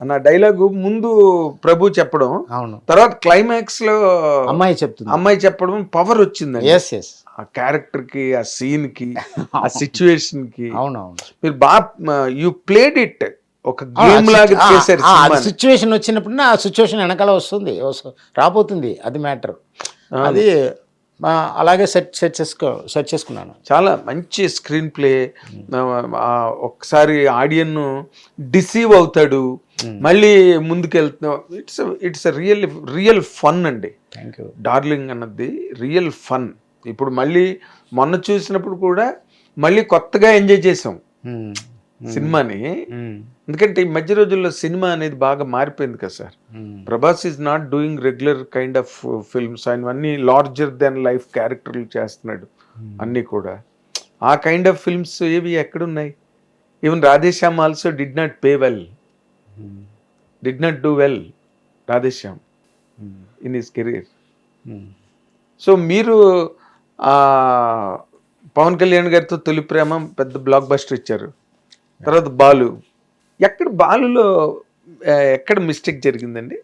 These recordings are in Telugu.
అన్న డైలాగు ముందు ప్రభు చెప్పడం, అవును, తర్వాత క్లైమాక్స్ లో అమ్మాయి చెప్తుంది. అమ్మాయి చెప్పడం పవర్ వచ్చిందండి ఎస్ ఎస్ ఆ క్యారెక్టర్ కి, ఆ సీన్ కి, ఆ సిచ్యువేషన్ కి. అవునవును. మీరు బాగా యూ ప్లేడ్ ఇట్, ఒక గేమ్ లాగా చేశారు అది సినిమాని. సిచ్యువేషన్ వచ్చినప్పుడు ఆ సిచ్యువేషన్ వెనకాల వస్తుంది, రాబోతుంది, అది మ్యాటర్. అది అలాగే సెట్ చేసుకున్నాను. చాలా మంచి స్క్రీన్ ప్లే. ఒక్కసారి ఆడియన్ డిసీవ్ అవుతాడు, మళ్ళీ ముందుకెళ్తున్నా. ఇట్స్ రియల్ ఫన్ అండి. Thank you. డార్లింగ్ అన్నది రియల్ ఫన్. ఇప్పుడు మళ్ళీ మొన్న చూసినప్పుడు కూడా మళ్ళీ కొత్తగా ఎంజాయ్ చేసాం సినిమాని. ఎందుకంటే ఈ మధ్య రోజుల్లో సినిమా అనేది బాగా మారిపోయింది కదా sir. Prabhas is not doing regular kind of films. ఆయన అన్ని లార్జర్ దెన్ లైఫ్ క్యారెక్టర్లు చేస్తున్నాడు అన్నీ కూడా. ఆ కైండ్ ఆఫ్ ఫిల్మ్స్ ఏవి ఎక్కడున్నాయి? Even Radheshyam also did not pay well, did not do well Radheshyam in his career. So మీరు పవన్ కళ్యాణ్ గారితో తొలి ప్రేమ పెద్ద బ్లాక్ బస్టర్ ఇచ్చారు. తర్వాత బాలు. ఎక్కడ బాలులో ఎక్కడ మిస్టేక్ జరిగిందండి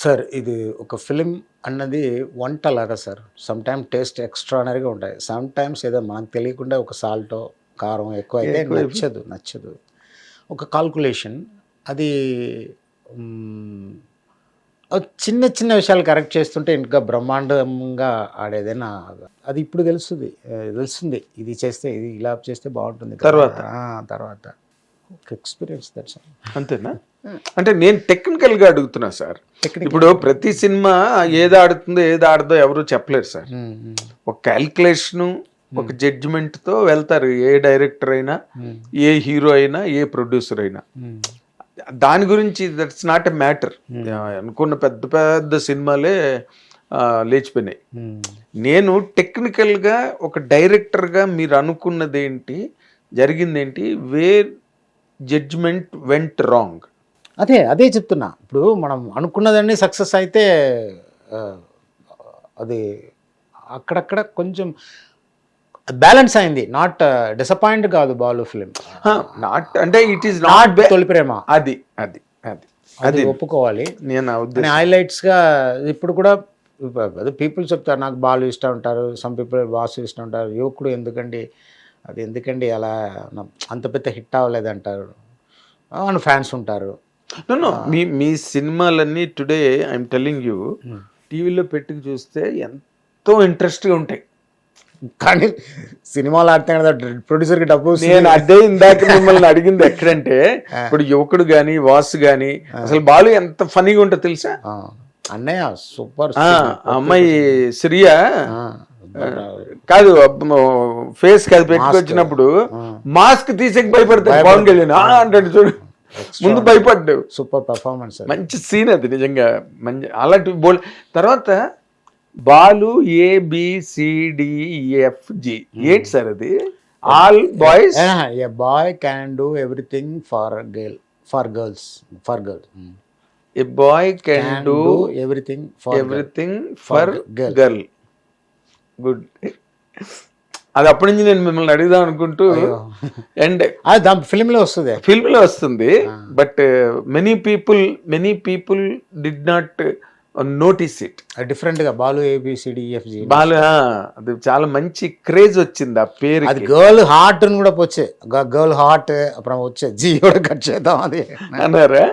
సార్? ఇది ఒక ఫిలిం అన్నది వంటలాగా సార్. సమ్ టైమ్ టేస్ట్ ఎక్స్ట్రానరీగా ఉంటాయి, సమ్ టైమ్స్ ఏదో మనకు తెలియకుండా ఒక సాల్టో కారం ఎక్కువ అయితే నచ్చదు. ఒక కాల్కులేషన్ అది. చిన్న చిన్న విషయాలు కరెక్ట్ చేస్తుంటే ఇంకా బ్రహ్మాండంగా ఆడేదైనా అది ఇప్పుడు తెలుస్తుంది ఇది చేస్తే, ఇది ఇలా చేస్తే బాగుంటుంది తర్వాత ఒక ఎక్స్పీరియన్స్. దట్స్ అంతేనా? అంటే నేను టెక్నికల్ గా అడుగుతున్నా సార్. ఇప్పుడు ప్రతి సినిమా ఏది ఆడుతుందో ఏది ఆడదో ఎవరు చెప్పలేరు సార్. ఒక క్యాల్కులేషను, ఒక జడ్జిమెంట్ తో వెళ్తారు ఏ డైరెక్టర్ అయినా, ఏ హీరో అయినా, ఏ ప్రొడ్యూసర్ అయినా. దాని గురించి దట్స్ నాట్ ఎ మ్యాటర్. అనుకున్న పెద్ద పెద్ద సినిమాలే లేచిపోయినాయి. నేను టెక్నికల్గా ఒక డైరెక్టర్గా మీరు అనుకున్నది ఏంటి, జరిగిందేంటి, వేర్ జడ్జ్మెంట్ వెంట్ రాంగ్? అదే చెప్తున్నా. ఇప్పుడు మనం అనుకున్నదన్నీ సక్సెస్ అయితే అది అక్కడక్కడ కొంచెం బ్యాలెన్స్ అయింది. నాట్ డిసప్పాయింట్ కాదు బాలు ఫిలిం. నాట్ అంటే ఇట్ ఈస్ నాట్ తొలి ప్రేమ. అది అది అది అది ఒప్పుకోవాలి. నేను హైలైట్స్గా ఇప్పుడు కూడా పీపుల్ చెప్తారు నాకు బాలు ఇష్టం ఉంటారు, సమ్ పీపుల్ బాసు ఇష్టం ఉంటారు. యువకుడు ఎందుకండి అలా అంత పెద్ద హిట్ అవ్వలేదంటారు అని ఫ్యాన్స్ ఉంటారు. మీ సినిమాలన్నీ టుడే ఐఎమ్ టెల్లింగ్ యూ, టీవీలో పెట్టుకు చూస్తే ఎంతో ఇంట్రెస్ట్గా ఉంటాయి. కానీ సినిమాలు ఆడితే కదా ప్రొడ్యూసర్కి డబ్బు. నేను అదే ఇందాక మిమ్మల్ని అడిగింది ఎక్కడంటే, ఇప్పుడు యువకుడు గాని వాసు గాని అసలు బాలు ఎంత ఫనీగా ఉంటుందో తెలుసా? అన్నయ్య సూపర్. అమ్మాయి శ్రియా కాదు, ఫేస్ కాదు పెట్టుకొచ్చినప్పుడు మాస్క్ తీసేకి భయపడతాడు పవన్ కళ్యాణ్ అంటాడు చూడు, ముందు భయపడ్డాడు. సూపర్ పర్ఫార్మెన్స్, మంచి సీన్ అది నిజంగా. మంచి అలాంటి తర్వాత బాలు ABCDEFG ఏంటి సార్ అది? All boys, a boy can do everything for girls. A boy can do everything for girl. Good. అది అప్పటి నుంచి నేను మిమ్మల్ని అడుగుదాం అనుకుంటూ, అండ్ ఫిల్మ్లో వస్తుంది. But many people did not notice it. డిఫరెంట్గా బాలు ABCDEFG బాలు అది చాలా మంచి క్రేజ్ వచ్చింది ఆ పేరు. అది గర్ల్ హార్ట్ అని కూడా వచ్చే, గర్ల్ హార్ట్ అప్పుడు వచ్చే జీ కూడా కట్ చేద్దాం అది అన్నారా?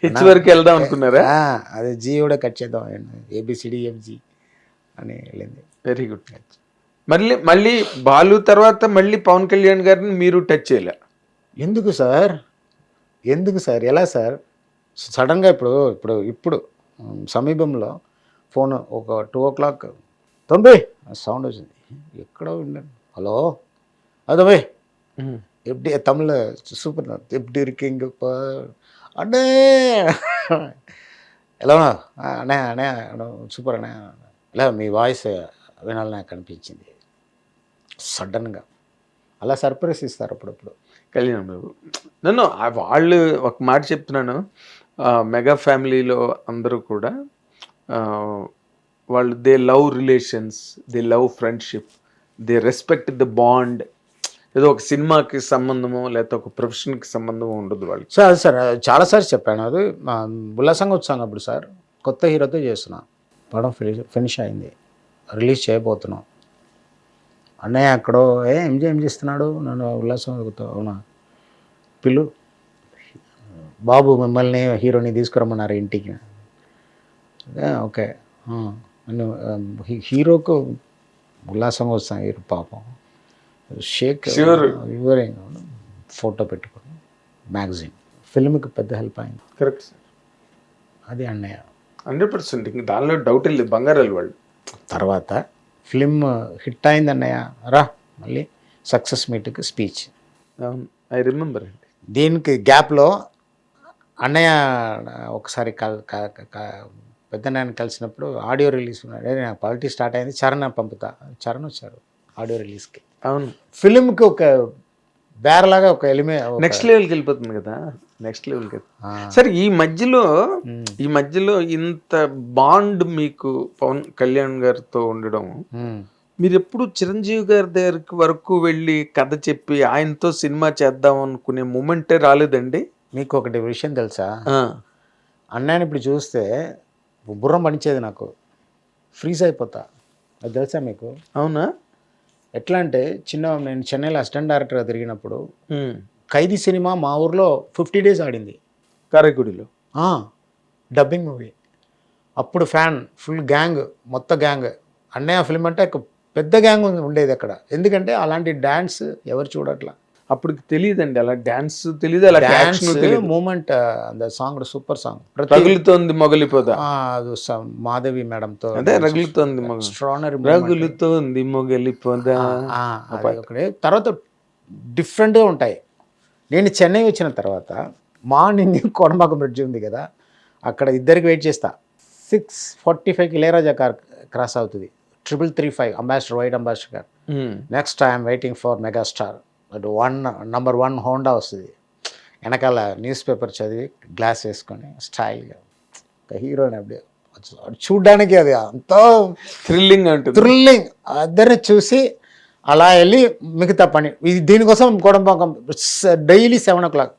హెచ్ వరకు వెళ్దాం అనుకున్నారా? అది జీ కూడా కట్ చేద్దాం ABCDEFG అని వెళ్ళింది. Very good. మళ్ళీ బాలు తర్వాత మళ్ళీ పవన్ కళ్యాణ్ గారిని మీరు టచ్ చేయలే ఎందుకు సార్? ఎలా సార్? సడన్గా ఇప్పుడు సమీపంలో ఫోన్ ఒక 2 o'clock తొంభై సౌండ్ వచ్చింది. ఎక్కడో విన్నాను. హలో తొంభై ఎప్పుడు తమిళ సూపర్ ఎప్పుడు ఇరికింగ్ అంటే ఎలా అనే సూపర్ అనే ఇలా మీ వాయిస్ వినాలని నాకు అనిపించింది సడన్గా. అలా సర్ప్రైజ్ ఇస్తారు అప్పుడప్పుడు కళ్యాణ్ బాబు. నన్ను వాళ్ళు ఒక మాట చెప్తున్నాను, మెగా ఫ్యామిలీలో అందరూ కూడా వాళ్ళు they love relations, they love friendship, they respect the bond. ఏదో ఒక సినిమాకి సంబంధమో లేకపోతే ఒక ప్రొఫెషన్కి సంబంధమో ఉండదు వాళ్ళు. సార్ అది సార్ చాలాసార్లు చెప్పాను. అది ఉల్లాసంగా వచ్చాను అప్పుడు సార్, కొత్త హీరోతో చేస్తున్నా, పడం ఫినిష్ అయింది, రిలీజ్ చేయబోతున్నాం. అన్నయ్య అక్కడో ఏం చేస్తున్నాడు, నన్ను ఉల్లాసం అడుగుతావు, అవునా పిల్లు బాబు మిమ్మల్ని హీరోని తీసుకురమ్మన్నారు ఇంటికి. ఓకే నేను హీరోకు ఉల్లాసంగా వస్తాను, హీరో పాపం షేక్ ఫోటో పెట్టుకుని మ్యాగజైన్ ఫిల్మ్కి పెద్ద హెల్ప్ అయింది. కరెక్ట్ సార్, అది అన్నయ్య 100%. ఇంక దానిలో డౌట్ లేదు, బంగారాలు వాళ్ళు. తర్వాత ఫిలిం హిట్ అయింది అన్నయ్య, రా మళ్ళీ సక్సెస్ మీట్కి స్పీచ్. అవును, ఐ రిమెంబర్ అండి. దీనికి గ్యాప్లో అన్నయ్య ఒకసారి పెద్ద నాన్న కలిసినప్పుడు ఆడియో రిలీజ్ ఉన్నాడు, నాకు పాలిటీ స్టార్ట్ అయింది, చరణ్ పంపుతా, చరణ్ వచ్చారు ఆడియో రిలీజ్కి. అవును, ఫిలింకి ఒక బేరలాగా ఒక నెక్స్ట్ లెవెల్కి వెళ్ళిపోతుంది కదా, నెక్స్ట్ లెవెల్ కదా. సరే ఈ మధ్యలో ఇంత బాండ్ మీకు పవన్ కళ్యాణ్ గారితో ఉండడం, మీరు ఎప్పుడు చిరంజీవి గారి దగ్గరికి వరకు వెళ్ళి కథ చెప్పి ఆయనతో సినిమా చేద్దాం అనుకునే మూమెంటే రాలేదండి? మీకు ఒకటి విషయం తెలుసా, అన్నయ్యని ఇప్పుడు చూస్తే బుర్రం పనిచేది, నాకు ఫ్రీజ్ అయిపోతా, అది తెలుసా మీకు? అవునా? ఎట్లా అంటే నేను చెన్నైలో అసిస్టెంట్ డైరెక్టర్గా తిరిగినప్పుడు ఖైదీ సినిమా మా ఊర్లో 50 days ఆడింది, కారైకుడిలో డబ్బింగ్ మూవీ. అప్పుడు ఫ్యాన్ ఫుల్ గ్యాంగ్, మొత్తం గ్యాంగ్. అన్నయ్య ఫిల్మ్ అంటే ఒక పెద్ద గ్యాంగ్ ఉండేది అక్కడ, ఎందుకంటే అలాంటి డ్యాన్స్ ఎవరు చూడట్లా. అప్పుడు తెలియదండి, అలా డ్యాన్స్ తెలియదు, అలా dance movement, song super song, రగులుతోంది మొగలిపోదా, మాధవి మేడంతో, అదే రగులుతోంది రగులుతోంది మొగలిపోదా. తర్వాత డిఫరెంట్గా ఉంటాయి. నేను చెన్నై వచ్చిన తర్వాత మార్నింగ్ కోడంబాకం బ్రిడ్జ్ ఉంది కదా, అక్కడ ఇద్దరికి వెయిట్ చేస్తా, 6:45 ఇళయరాజా కార్ క్రాస్ అవుతుంది, 335 ambassador, white ambassador. Next I'm waiting for megastar, అటు నంబర్ 1 హోండా వస్తుంది, వెనకాల న్యూస్ పేపర్ చదివి గ్లాస్ వేసుకొని స్టైల్గా హీరోని అప్పుడు చూడ్డానికి అది అంతా థ్రిల్లింగ్. అద్దరిని చూసి అలా వెళ్ళి మిగతా పని, ఇది దీనికోసం కోడంపాకం డైలీ 7 o'clock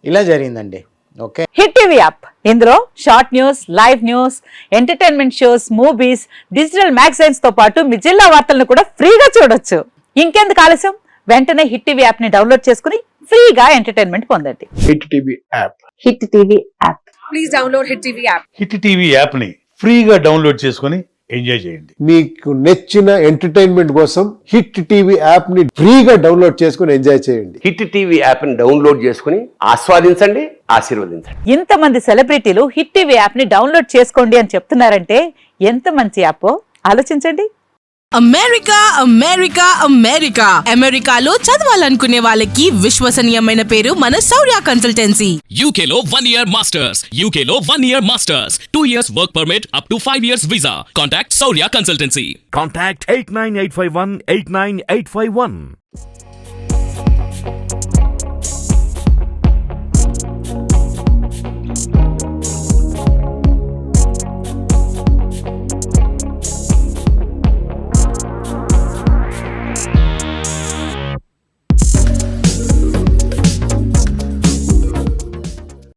ఇలా జరిగిందండి. ఓకే, హిట్ టీవీ యాప్, ఇందులో short news, live news, entertainment shows, movies, digital magazines తో పాటు మీ జిల్లా వార్తలను కూడా ఫ్రీగా చూడొచ్చు. ఇంకెందుకు ఆలస్యం, వెంటనే హిట్ టీవీ యాప్ ని డౌన్లోడ్ చేసుకుని ఫ్రీగా ఎంటర్టైన్మెంట్ పొందండి. Hit TV app, hit TV app, please download hit TV app. Hit TV app ని ఫ్రీగా డౌన్లోడ్ చేసుకుని ఎంజాయ్ చేయండి. మీకు నచ్చిన ఎంటర్టైన్మెంట్ కోసం హిట్ టీవీ యాప్ ని ఫ్రీగా డౌన్లోడ్ చేసుకుని ఎంజాయ్ చేయండి. హిట్ టీవీ యాప్ ని డౌన్లోడ్ చేసుకుని ఆస్వాదించండి, ఆశీర్వదించండి. ఇంతమంది సెలబ్రిటీలు హిట్ టీవీ యాప్ ని డౌన్లోడ్ చేసుకోండి అని చెప్తున్నారంటే ఎంత మంచి యాప్ ఆలోచించండి. అమెరికా అమెరికా అమెరికా అమెరికాలో చదవాలనుకునే వాళ్ళకి విశ్వసనీయమైన పేరు మన శౌర్య కన్సల్టెన్సీ. UK లో 1 year masters, UK లో 1 year masters, 2 years work permit up to 5 years visa. Contact Saurya Consultancy. Contact 89851 89851.